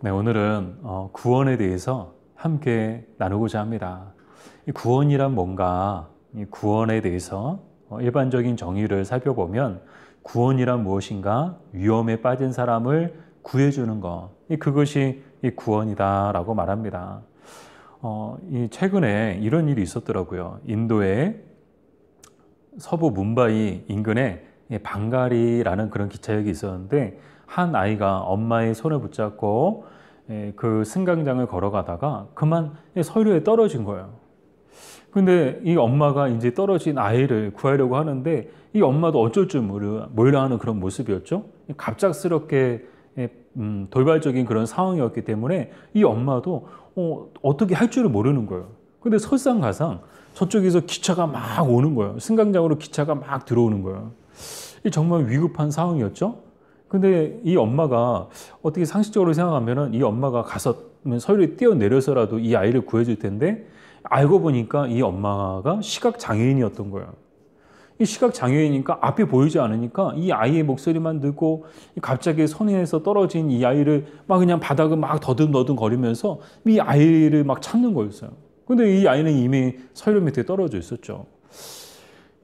네, 오늘은 구원에 대해서 함께 나누고자 합니다. 이 구원이란 뭔가, 이 구원에 대해서 일반적인 정의를 살펴보면 구원이란 무엇인가? 위험에 빠진 사람을 구해주는 것. 그것이 이 구원이다라고 말합니다. 이 최근에 이런 일이 있었더라고요. 인도의 서부 뭄바이 인근에 방가리라는 그런 기차역이 있었는데 한 아이가 엄마의 손을 붙잡고 그 승강장을 걸어가다가 그만 서류에 떨어진 거예요. 근데 이 엄마가 이제 떨어진 아이를 구하려고 하는데 이 엄마도 어쩔 줄 몰라 하는 그런 모습이었죠. 갑작스럽게 돌발적인 그런 상황이었기 때문에 이 엄마도 어떻게 할 줄을 모르는 거예요. 근데 설상가상 저쪽에서 기차가 막 오는 거예요. 승강장으로 기차가 막 들어오는 거예요. 이 정말 위급한 상황이었죠. 근데 이 엄마가 어떻게 상식적으로 생각하면은 이 엄마가 가서 서류에 뛰어내려서라도 이 아이를 구해줄 텐데 알고 보니까 이 엄마가 시각장애인이었던 거예요. 이 시각장애인이니까 앞이 보이지 않으니까 이 아이의 목소리만 듣고 갑자기 선에서 떨어진 이 아이를 막 그냥 바닥을 막 더듬더듬 거리면서 이 아이를 막 찾는 거였어요. 근데 이 아이는 이미 서류 밑에 떨어져 있었죠.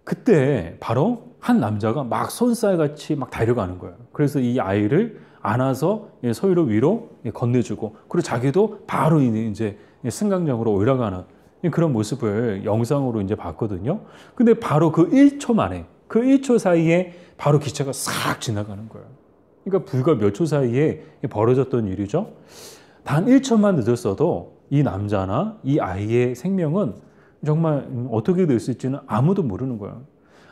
그때 바로 한 남자가 막 손살같이 막 달려가는 거예요. 그래서 이 아이를 안아서 서유로 위로 건네주고, 그리고 자기도 바로 이제 승강장으로 올라가는 그런 모습을 영상으로 이제 봤거든요. 근데 바로 그 1초 만에, 그 1초 사이에 바로 기차가 싹 지나가는 거예요. 그러니까 불과 몇 초 사이에 벌어졌던 일이죠. 단 1초만 늦었어도 이 남자나 이 아이의 생명은 정말 어떻게 됐을지는 아무도 모르는 거예요.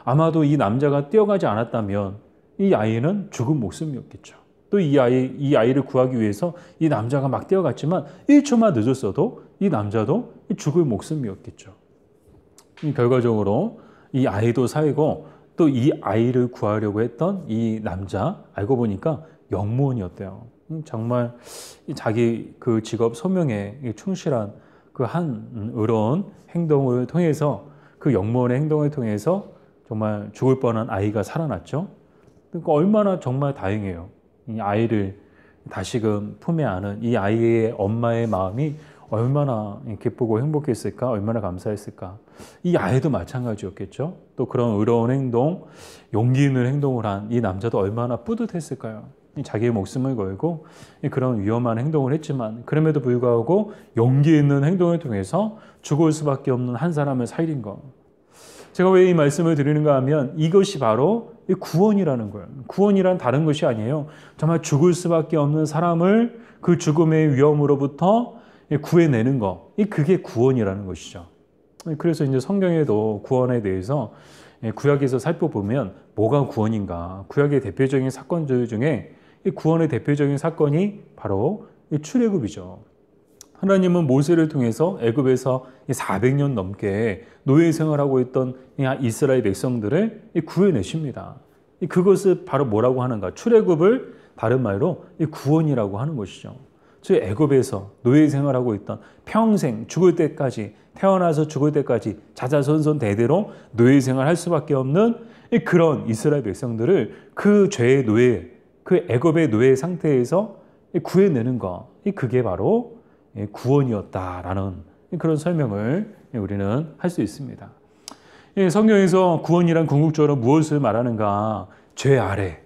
아마도 이 남자가 뛰어가지 않았다면 이 아이는 죽은 목숨이었겠죠. 또 이 아이를 구하기 위해서 이 남자가 막 뛰어갔지만 1초만 늦었어도 이 남자도 죽을 목숨이었겠죠. 결과적으로 이 아이도 살고 또 이 아이를 구하려고 했던 이 남자 알고 보니까 영무원이었대요. 정말 자기 그 직업 소명에 충실한 그 한 의로운 행동을 통해서, 그 영무원의 행동을 통해서 정말 죽을 뻔한 아이가 살아났죠. 그러니까 얼마나 정말 다행이에요. 이 아이를 다시금 품에 안은 이 아이의 엄마의 마음이 얼마나 기쁘고 행복했을까, 얼마나 감사했을까. 이 아이도 마찬가지였겠죠. 또 그런 의로운 행동, 용기 있는 행동을 한 이 남자도 얼마나 뿌듯했을까요. 자기의 목숨을 걸고 그런 위험한 행동을 했지만 그럼에도 불구하고 용기 있는 행동을 통해서 죽을 수밖에 없는 한 사람을 살린 것. 제가 왜 이 말씀을 드리는가 하면 이것이 바로 구원이라는 거예요. 구원이란 다른 것이 아니에요. 정말 죽을 수밖에 없는 사람을 그 죽음의 위험으로부터 구해내는 것. 그게 구원이라는 것이죠. 그래서 이제 성경에도 구원에 대해서 구약에서 살펴보면 뭐가 구원인가. 구약의 대표적인 사건들 중에 이 구원의 대표적인 사건이 바로 출애굽이죠. 하나님은 모세를 통해서 애굽에서 400년 넘게 노예 생활하고 있던 이스라엘 백성들을 구해내십니다. 그것을 바로 뭐라고 하는가? 출애굽을 다른 말로 구원이라고 하는 것이죠. 즉 애굽에서 노예 생활하고 있던 평생 죽을 때까지, 태어나서 죽을 때까지 자자손손 대대로 노예 생활할 수밖에 없는 그런 이스라엘 백성들을 그 죄의 노예, 그 애굽의 노예 상태에서 구해내는 것, 그게 바로 구원이었다라는 그런 설명을 우리는 할 수 있습니다. 성경에서 구원이란 궁극적으로 무엇을 말하는가? 죄 아래,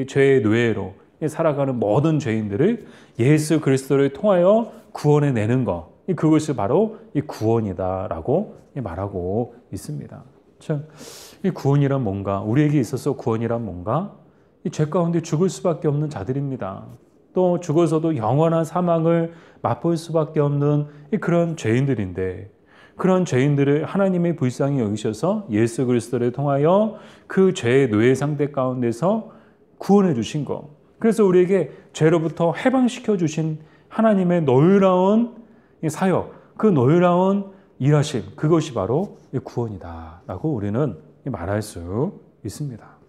죄의 노예로 살아가는 모든 죄인들을 예수 그리스도를 통하여 구원해내는 것, 그것이 바로 이 구원이다라고 말하고 있습니다. 즉, 이 구원이란 뭔가? 우리에게 있어서 구원이란 뭔가? 이 죄 가운데 죽을 수밖에 없는 자들입니다. 또 죽어서도 영원한 사망을 맛볼 수밖에 없는 그런 죄인들인데, 그런 죄인들을 하나님의 불쌍히 여기셔서 예수 그리스도를 통하여 그 죄의 노예 상태 가운데서 구원해 주신 것. 그래서 우리에게 죄로부터 해방시켜 주신 하나님의 놀라운 사역, 그 놀라운 일하심, 그것이 바로 구원이다라고 우리는 말할 수 있습니다.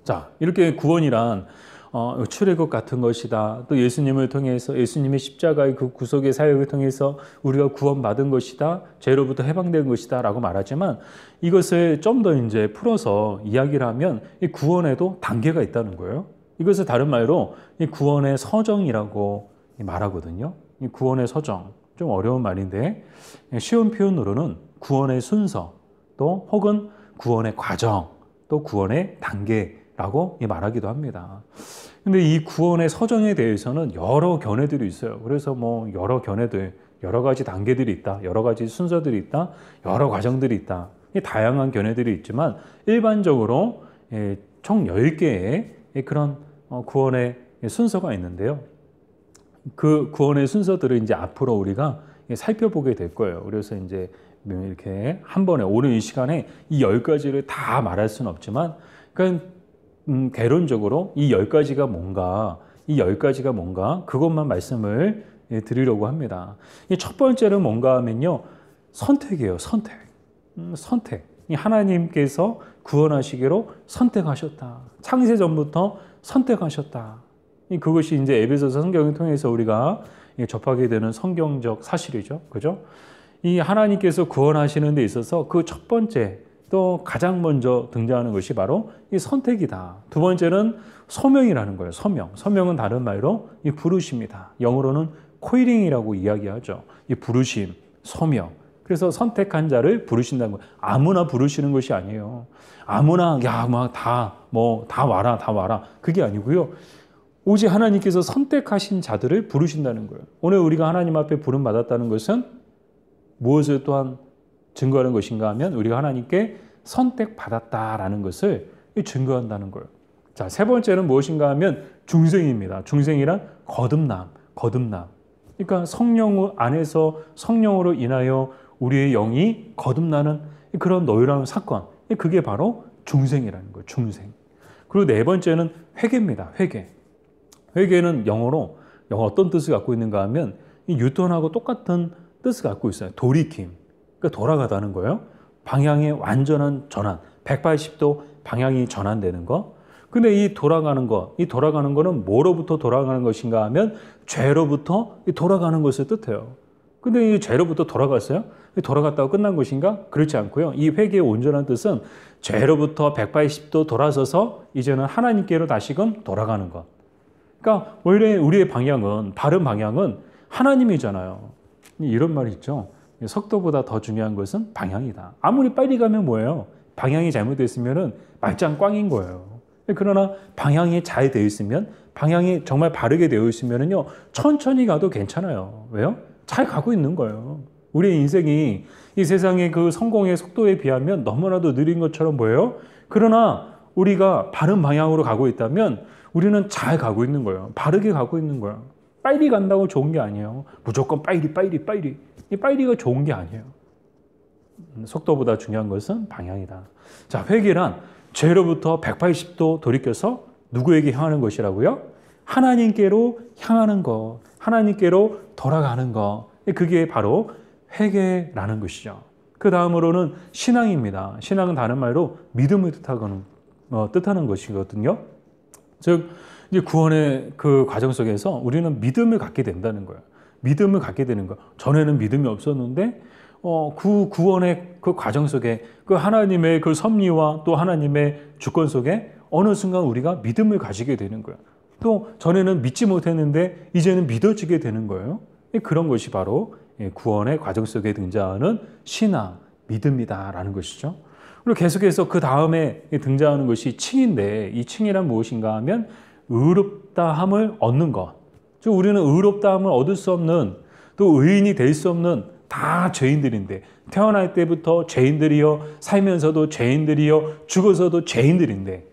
자, 이렇게 구원이란 출애굽 같은 것이다. 또 예수님을 통해서, 예수님의 십자가의 그 구속의 사역을 통해서 우리가 구원받은 것이다. 죄로부터 해방된 것이다. 라고 말하지만 이것을 좀 더 이제 풀어서 이야기를 하면 이 구원에도 단계가 있다는 거예요. 이것을 다른 말로 이 구원의 서정이라고 말하거든요. 이 구원의 서정, 좀 어려운 말인데 쉬운 표현으로는 구원의 순서, 또 혹은 구원의 과정, 또 구원의 단계라고 말하기도 합니다. 근데 이 구원의 서정에 대해서는 여러 견해들이 있어요. 그래서 뭐 여러 견해들, 여러 가지 단계들이 있다, 여러 가지 순서들이 있다, 여러 과정들이 있다. 다양한 견해들이 있지만 일반적으로 총 10개의 그런 구원의 순서가 있는데요. 그 구원의 순서들을 이제 앞으로 우리가 살펴보게 될 거예요. 그래서 이제 이렇게 한 번에 오늘 이 시간에 이 10가지를 다 말할 수는 없지만, 그러니까 개론적으로 이 10가지가 뭔가, 이 10가지가 뭔가 그것만 말씀을 드리려고 합니다. 첫 번째는 뭔가 하면요, 선택이에요. 선택. 하나님께서 구원하시기로 선택하셨다. 창세 전부터 선택하셨다. 그것이 이제 에베소서 성경을 통해서 우리가 접하게 되는 성경적 사실이죠. 그죠? 이 하나님께서 구원하시는 데 있어서 그 첫 번째, 또 가장 먼저 등장하는 것이 바로 이 선택이다. 두 번째는 소명이라는 거예요. 소명은 다른 말로 이 부르심이다. 영어로는 코일링이라고 이야기하죠. 이 부르심, 소명. 그래서 선택한 자를 부르신다는 거예요. 아무나 부르시는 것이 아니에요. 아무나 다 와라. 그게 아니고요. 오직 하나님께서 선택하신 자들을 부르신다는 거예요. 오늘 우리가 하나님 앞에 부름받았다는 것은 무엇을 또한 증거하는 것인가 하면 우리가 하나님께 선택받았다라는 것을 증거한다는 거예요. 자, 세 번째는 무엇인가 하면 중생입니다. 중생이란 거듭남. 그러니까 성령 안에서 성령으로 인하여 우리의 영이 거듭나는 그런 놀라운 사건. 그게 바로 중생이라는 거예요. 중생. 그리고 네 번째는 회개입니다. 회개는 영어로 어떤 뜻을 갖고 있는가 하면 이 유턴하고 똑같은 뜻을 갖고 있어요. 돌이킴. 그러니까 돌아가다는 거예요. 방향의 완전한 전환. 180도 방향이 전환되는 거. 근데 이 돌아가는 거는 뭐로부터 돌아가는 것인가 하면 죄로부터 돌아가는 것을 뜻해요. 근데 이 죄로부터 돌아갔어요? 돌아갔다고 끝난 것인가? 그렇지 않고요. 이 회개의 온전한 뜻은 죄로부터 180도 돌아서서 이제는 하나님께로 다시금 돌아가는 것. 그러니까 원래 우리의 바른 방향은 하나님이잖아요. 이런 말이 있죠. 속도보다 더 중요한 것은 방향이다. 아무리 빨리 가면 뭐예요? 방향이 잘못됐으면 말짱 꽝인 거예요. 그러나 방향이 잘 되어 있으면, 방향이 정말 바르게 되어 있으면요, 천천히 가도 괜찮아요. 왜요? 잘 가고 있는 거예요. 우리의 인생이 이 세상의 그 성공의 속도에 비하면 너무나도 느린 것처럼 보여요. 그러나 우리가 바른 방향으로 가고 있다면 우리는 잘 가고 있는 거예요. 바르게 가고 있는 거예요. 빨리 간다고 좋은 게 아니에요. 무조건 빨리. 이 빨리가 좋은 게 아니에요. 속도보다 중요한 것은 방향이다. 자, 회개란 죄로부터 180도 돌이켜서 누구에게 향하는 것이라고요? 하나님께로 향하는 것, 하나님께로 돌아가는 것. 그게 바로 회개라는 것이죠. 그 다음으로는 신앙입니다. 신앙은 다른 말로 믿음을 뜻하는 것이거든요. 즉, 이제 구원의 그 과정 속에서 우리는 믿음을 갖게 된다는 거예요. 믿음을 갖게 되는 거예요. 전에는 믿음이 없었는데, 그 구원의 그 과정 속에 그 하나님의 그 섭리와 또 하나님의 주권 속에 어느 순간 우리가 믿음을 가지게 되는 거예요. 또 전에는 믿지 못했는데 이제는 믿어지게 되는 거예요. 그런 것이 바로 구원의 과정 속에 등장하는 신앙, 믿음이다라는 것이죠. 그리고 계속해서 그 다음에 등장하는 것이 칭인데, 이 칭이란 무엇인가 하면 의롭다함을 얻는 것. 즉 우리는 의롭다함을 얻을 수 없는, 또 의인이 될 수 없는 다 죄인들인데, 태어날 때부터 죄인들이요, 살면서도 죄인들이요, 죽어서도 죄인들인데,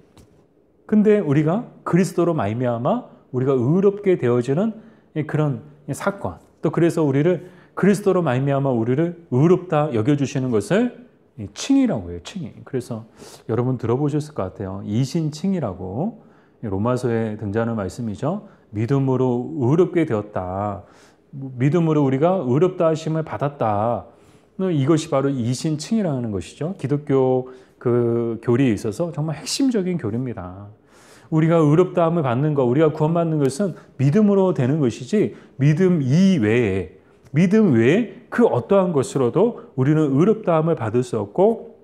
근데 우리가 그리스도로 말미암아 우리가 의롭게 되어지는 그런 사건, 또 그래서 우리를 그리스도로 말미암아 우리를 의롭다 여겨주시는 것을 칭이라고 해요. 칭이. 그래서 여러분 들어보셨을 것 같아요. 이신칭이라고 로마서에 등장하는 말씀이죠. 믿음으로 의롭게 되었다. 믿음으로 우리가 의롭다 하심을 받았다. 이것이 바로 이신칭이라는 것이죠. 기독교 그 교리에 있어서 정말 핵심적인 교리입니다. 우리가 의롭다함을 받는 것, 우리가 구원받는 것은 믿음으로 되는 것이지, 믿음 외에 그 어떠한 것으로도 우리는 의롭다함을 받을 수 없고,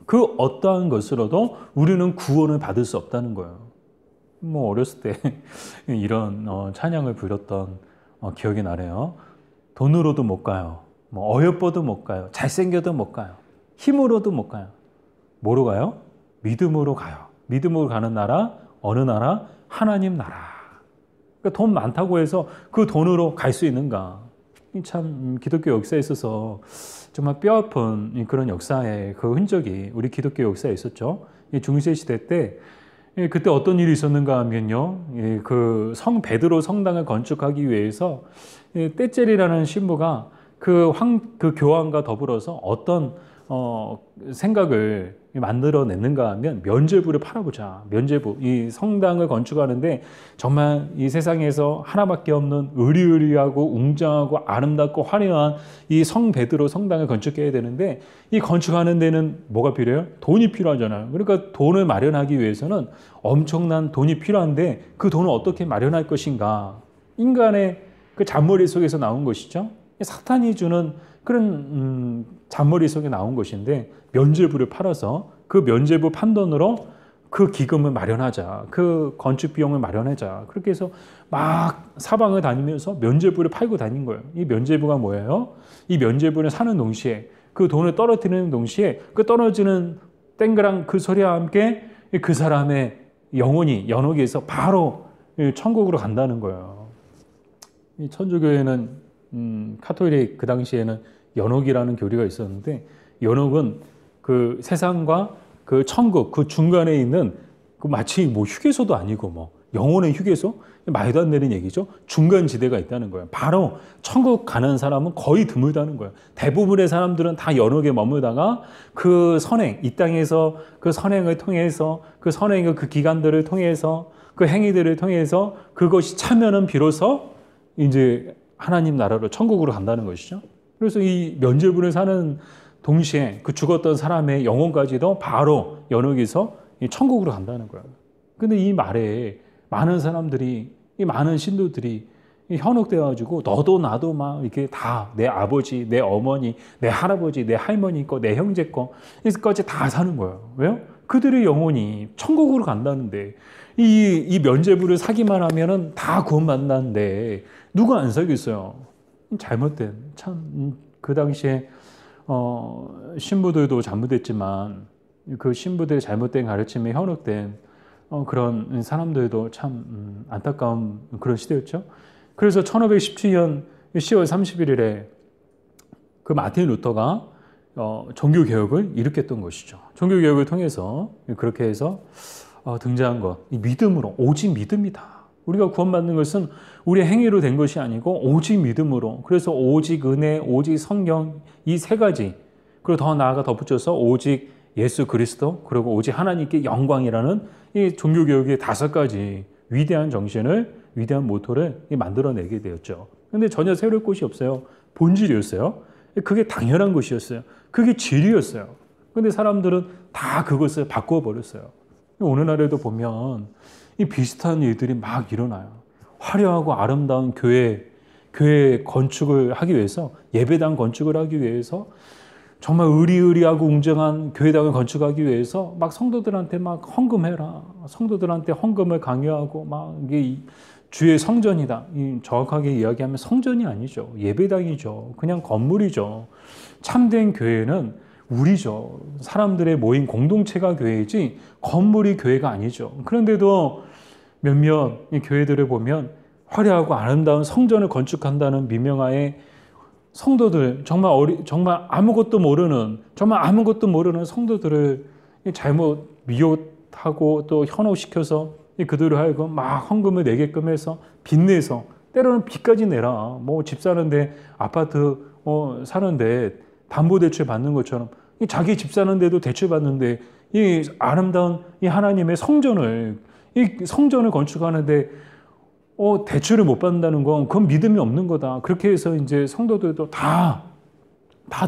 그 어떠한 것으로도 우리는 구원을 받을 수 없다는 거예요. 어렸을 때 이런 찬양을 부렸던 기억이 나네요. 돈으로도 못 가요. 뭐 어여뻐도 못 가요. 잘생겨도 못 가요. 힘으로도 못 가요. 뭐로 가요? 믿음으로 가요. 믿음으로 가는 나라, 어느 나라? 하나님 나라. 그러니까 돈 많다고 해서 그 돈으로 갈 수 있는가? 참 기독교 역사에 있어서 정말 뼈아픈 그런 역사의 그 흔적이 우리 기독교 역사에 있었죠. 중세 시대 때 그때 어떤 일이 있었는가 하면요, 그 성 베드로 성당을 건축하기 위해서 떼젤이라는 신부가 그 교황과 더불어서 어떤 생각을 만들어냈는가 하면 면죄부를 팔아보자. 면죄부. 이 성당을 건축하는데 정말 이 세상에서 하나밖에 없는 의리의리하고 웅장하고 아름답고 화려한 이 성 베드로 성당을 건축해야 되는데 이 건축하는 데는 뭐가 필요해요? 돈이 필요하잖아요. 그러니까 돈을 마련하기 위해서는 엄청난 돈이 필요한데 그 돈을 어떻게 마련할 것인가? 인간의 그 잔머리 속에서 나온 것이죠. 사탄이 주는 그런 잔머리 속에 나온 것인데 면죄부를 팔아서 그 면죄부 판 돈으로 그 기금을 마련하자. 그 건축 비용을 마련하자. 그렇게 해서 막 사방을 다니면서 면죄부를 팔고 다닌 거예요. 이 면죄부가 뭐예요? 이 면죄부는 사는 동시에 그 돈을 떨어뜨리는 동시에 그 떨어지는 땡그랑 그 소리와 함께 그 사람의 영혼이 연옥에서 바로 천국으로 간다는 거예요. 이 천주교회는 카톨릭 그 당시에는 연옥이라는 교리가 있었는데 연옥은 그 세상과 그 천국 그 중간에 있는 그 마치 뭐 휴게소도 아니고 뭐 영혼의 휴게소 말도 안 되는 얘기죠. 중간 지대가 있다는 거예요. 바로 천국 가는 사람은 거의 드물다는 거예요. 대부분의 사람들은 다 연옥에 머물다가 그 선행 이 땅에서 그 선행을 통해서 그 선행의 그 기간들을 통해서 그 행위들을 통해서 그것이 차면은 비로소 이제 하나님 나라로 천국으로 간다는 것이죠. 그래서 이 면죄부를 사는 동시에 그 죽었던 사람의 영혼까지도 바로 연옥에서 천국으로 간다는 거예요. 근데 이 말에 많은 사람들이, 이 많은 신도들이 현혹되어가지고 너도 나도 막 이렇게 다 내 아버지, 내 어머니, 내 할아버지, 내 할머니 거, 내 형제 거까지 다 사는 거예요. 왜요? 그들의 영혼이 천국으로 간다는데 이 면죄부를 사기만 하면은 다 구원받는다는데 누가 안 사겠어요? 잘못된 참 그 당시에 신부들도 잘못했지만 그 신부들의 잘못된 가르침에 현혹된 그런 사람들도 참 안타까운 그런 시대였죠. 그래서 1517년 10월 31일에 그 마틴 루터가 종교개혁을 일으켰던 것이죠. 종교개혁을 통해서 그렇게 해서 등장한 것, 이 믿음으로, 오직 믿음이다. 우리가 구원받는 것은 우리의 행위로 된 것이 아니고 오직 믿음으로. 그래서 오직 은혜, 오직 성경 이 세 가지, 그리고 더 나아가 덧붙여서 오직 예수 그리스도, 그리고 오직 하나님께 영광이라는 이 종교개혁의 5가지 위대한 정신을, 위대한 모토를 만들어내게 되었죠. 근데 전혀 새로울 것이 없어요. 본질이었어요. 그게 당연한 것이었어요. 그게 진리였어요. 근데 사람들은 다 그것을 바꿔버렸어요. 오늘날에도 보면 이 비슷한 일들이 막 일어나요. 화려하고 아름다운 교회 건축을 하기 위해서, 예배당 건축을 하기 위해서, 정말 의리의리하고 웅장한 교회당을 건축하기 위해서 막 성도들한테 막 헌금해라. 성도들한테 헌금을 강요하고 막 이게 주의 성전이다. 정확하게 이야기하면 성전이 아니죠. 예배당이죠. 그냥 건물이죠. 참된 교회는 우리죠. 사람들의 모인 공동체가 교회이지 건물이 교회가 아니죠. 그런데도 몇몇 교회들을 보면 화려하고 아름다운 성전을 건축한다는 미명하에 성도들, 정말 아무것도 모르는 성도들을 잘못 미혹하고 또 현혹시켜서 그들을 하여금 막 헌금을 내게끔 해서 빚내서, 때로는 빚까지 내라. 뭐 집 사는데, 아파트 사는데 담보대출 받는 것처럼 자기 집 사는데도 대출 받는데 이 아름다운 이 하나님의 성전을 건축하는데 대출을 못 받는다는 건 그건 믿음이 없는 거다. 그렇게 해서 이제 성도들도 다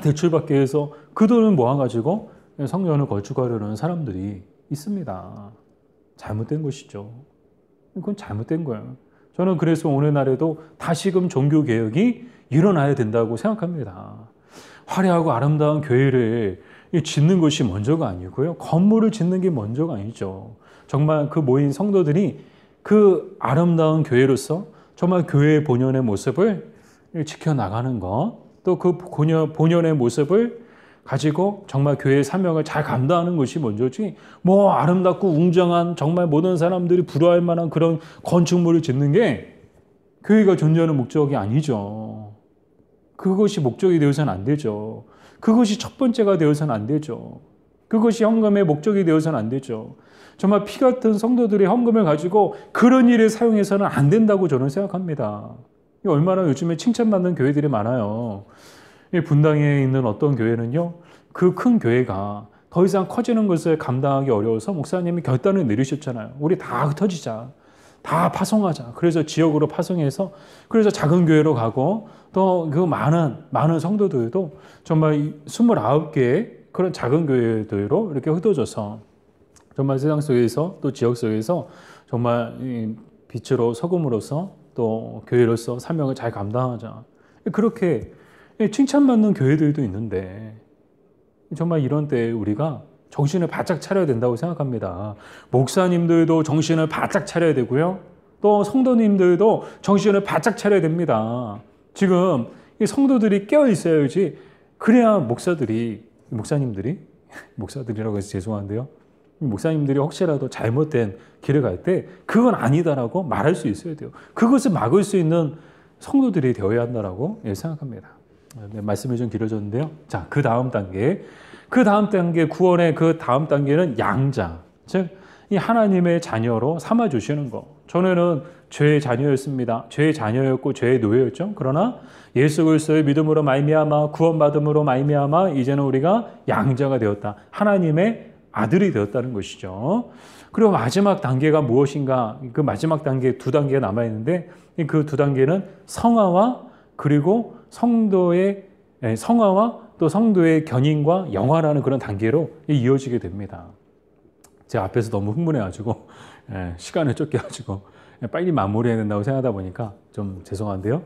대출받게 해서 그 돈을 모아가지고 성전을 건축하려는 사람들이 있습니다. 잘못된 것이죠. 그건 잘못된 거예요. 저는 그래서 오늘날에도 다시금 종교개혁이 일어나야 된다고 생각합니다. 화려하고 아름다운 교회를 짓는 것이 먼저가 아니고요. 건물을 짓는 게 먼저가 아니죠. 정말 그 모인 성도들이 그 아름다운 교회로서 정말 교회의 본연의 모습을 지켜나가는 것, 또 그 본연의 모습을 가지고 정말 교회의 사명을 잘 감당하는 것이 먼저지, 뭐 아름답고 웅장한 정말 모든 사람들이 부러워할 만한 그런 건축물을 짓는 게 교회가 존재하는 목적이 아니죠. 그것이 목적이 되어서는 안 되죠. 그것이 첫 번째가 되어서는 안 되죠. 그것이 헌금의 목적이 되어서는 안 되죠. 정말 피 같은 성도들의 헌금을 가지고 그런 일에 사용해서는 안 된다고 저는 생각합니다. 얼마나 요즘에 칭찬받는 교회들이 많아요. 분당에 있는 어떤 교회는요, 그 큰 교회가 더 이상 커지는 것을 감당하기 어려워서 목사님이 결단을 내리셨잖아요. 우리 다 흩어지자. 다 파송하자. 그래서 지역으로 파송해서, 그래서 작은 교회로 가고, 또 그 많은 성도들도 정말 29개의 그런 작은 교회들로 이렇게 흩어져서 정말 세상 속에서 또 지역 속에서 정말 빛으로 소금으로서 또 교회로서 사명을 잘 감당하자. 그렇게 칭찬받는 교회들도 있는데 정말 이런 때에 우리가 정신을 바짝 차려야 된다고 생각합니다. 목사님들도 정신을 바짝 차려야 되고요. 또 성도님들도 정신을 바짝 차려야 됩니다. 지금 이 성도들이 깨어 있어야지, 그래야 목사님들이라고 해서 죄송한데요. 목사님들이 혹시라도 잘못된 길을 갈 때 그건 아니다라고 말할 수 있어야 돼요. 그것을 막을 수 있는 성도들이 되어야 한다라고 생각합니다. 네, 말씀이 좀 길어졌는데요. 자, 그 다음 단계, 구원의 그 다음 단계는 양자, 즉 이 하나님의 자녀로 삼아 주시는 거. 전에는 죄의 자녀였습니다. 죄의 자녀였고 죄의 노예였죠. 그러나 예수 그리스도의 믿음으로 말미암아 구원받음으로 말미암아 이제는 우리가 양자가 되었다. 하나님의 아들이 되었다는 것이죠. 그리고 마지막 단계가 무엇인가? 그 마지막 단계 2단계가 남아 있는데 그 2단계는 성화와 그리고 성화와 또 성도의 견인과 영화라는 그런 단계로 이어지게 됩니다. 제가 앞에서 너무 흥분해가지고 시간을 쫓겨가지고 빨리 마무리해야 된다고 생각하다 보니까 좀 죄송한데요.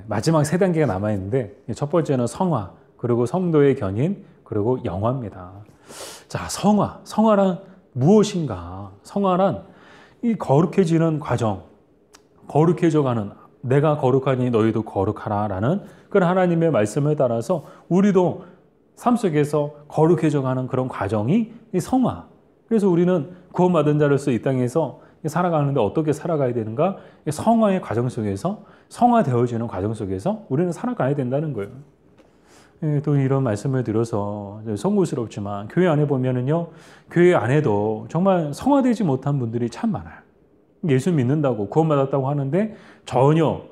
마지막 3단계가 남아있는데 첫 번째는 성화, 그리고 성도의 견인, 그리고 영화입니다. 자, 성화란 무엇인가? 성화란 이 거룩해지는 과정, 거룩해져가는, 내가 거룩하니 너희도 거룩하라라는 그런 하나님의 말씀을 따라서 우리도 삶 속에서 거룩해져가는 그런 과정이 이 성화. 그래서 우리는 구원받은 자로서 이 땅에서 살아가는데 어떻게 살아가야 되는가? 성화의 과정 속에서, 성화되어지는 과정 속에서 우리는 살아가야 된다는 거예요. 또 이런 말씀을 들어서 송구스럽지만 교회 안에 보면은요, 교회 안에도 정말 성화되지 못한 분들이 참 많아요. 예수 믿는다고 구원받았다고 하는데 전혀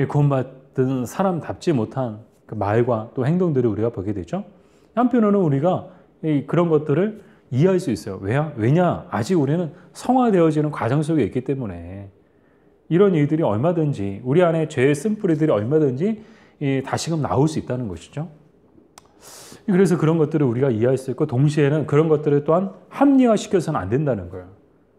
구원받은 사람답지 못한 그 말과 또 행동들을 우리가 보게 되죠. 한편으로는 우리가 그런 것들을 이해할 수 있어요. 왜냐? 아직 우리는 성화되어지는 과정 속에 있기 때문에 이런 일들이 얼마든지, 우리 안에 죄의 쓴뿌리들이 얼마든지 다시금 나올 수 있다는 것이죠. 그래서 그런 것들을 우리가 이해할 수 있고, 동시에는 그런 것들을 또한 합리화시켜서는 안 된다는 거예요.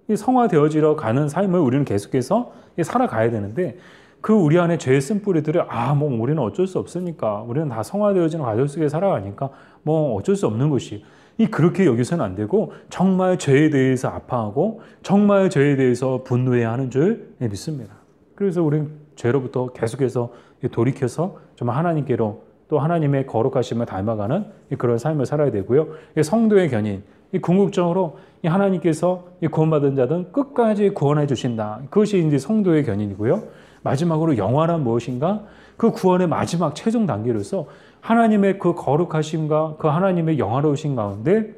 이 성화되어지러 가는 삶을 우리는 계속해서 살아가야 되는데, 그 우리 안에 죄의 쓴뿌리들을 뭐 우리는 어쩔 수 없으니까, 우리는 다 성화되어지는 과정 속에 살아가니까 뭐 어쩔 수 없는 것이, 그렇게 여기서는 안 되고 정말 죄에 대해서 아파하고 정말 죄에 대해서 분노해야 하는 줄 믿습니다. 그래서 우리는 죄로부터 계속해서 돌이켜서 정말 하나님께로, 또 하나님의 거룩하심을 닮아가는 그런 삶을 살아야 되고요. 성도의 견인, 궁극적으로 하나님께서 구원받은 자들은 끝까지 구원해 주신다. 그것이 이제 성도의 견인이고요. 마지막으로 영화란 무엇인가? 그 구원의 마지막 최종 단계로서 하나님의 그 거룩하심과 그 하나님의 영화로우신 가운데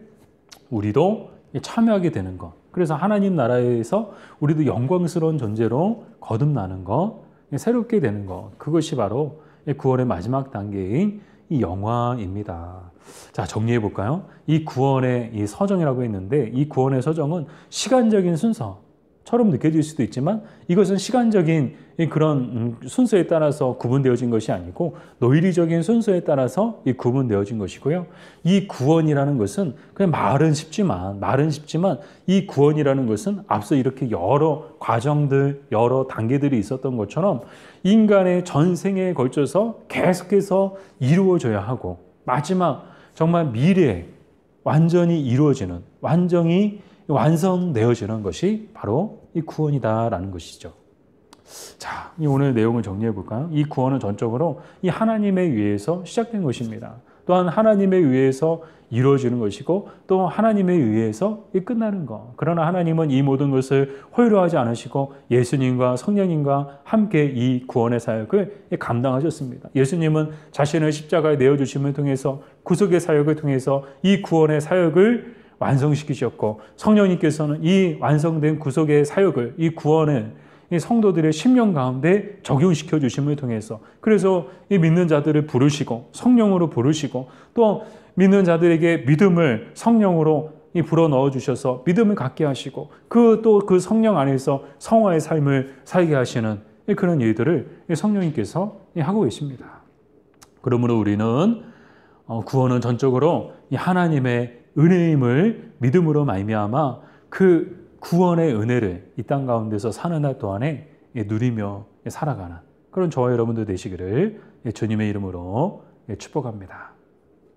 우리도 참여하게 되는 것. 그래서 하나님 나라에서 우리도 영광스러운 존재로 거듭나는 것, 새롭게 되는 것. 그것이 바로 구원의 마지막 단계인 이 영화입니다. 자, 정리해 볼까요? 이 구원의 이 서정이라고 했는데, 이 구원의 서정은 시간적인 순서처럼 느껴질 수도 있지만 이것은 시간적인 그런 순서에 따라서 구분되어진 것이 아니고 논리적인 순서에 따라서 구분되어진 것이고요. 이 구원이라는 것은 그냥 말은 쉽지만 이 구원이라는 것은 앞서 이렇게 여러 과정들, 여러 단계들이 있었던 것처럼 인간의 전생에 걸쳐서 계속해서 이루어져야 하고, 마지막 정말 미래에 완전히 이루어지는, 완전히 완성되어지는 것이 바로 이 구원이다라는 것이죠. 자, 이 오늘 내용을 정리해 볼까요? 이 구원은 전적으로 이 하나님에 의해서 시작된 것입니다. 또한 하나님에 의해서 이루어지는 것이고 또 하나님에 의해서 끝나는 것. 그러나 하나님은 이 모든 것을 허용하지 않으시고 예수님과 성령님과 함께 이 구원의 사역을 감당하셨습니다. 예수님은 자신을 십자가에 내어주심을 통해서 구속의 사역을 통해서 이 구원의 사역을 완성시키셨고 성령님께서는 이 완성된 구속의 사역을 이 구원을 이 성도들의 심령 가운데 적용시켜 주심을 통해서 그래서 이 믿는 자들을 부르시고 성령으로 부르시고 또 믿는 자들에게 믿음을 성령으로 불어 넣어 주셔서 믿음을 갖게 하시고 그 성령 안에서 성화의 삶을 살게 하시는 그런 일들을 성령님께서 하고 계십니다. 그러므로 우리는 구원은 전적으로 하나님의 은혜임을 믿음으로 말미암아 그 구원의 은혜를 이 땅 가운데서 사는 날 동안에 누리며 살아가는 그런 저와 여러분들 되시기를 주님의 이름으로 축복합니다.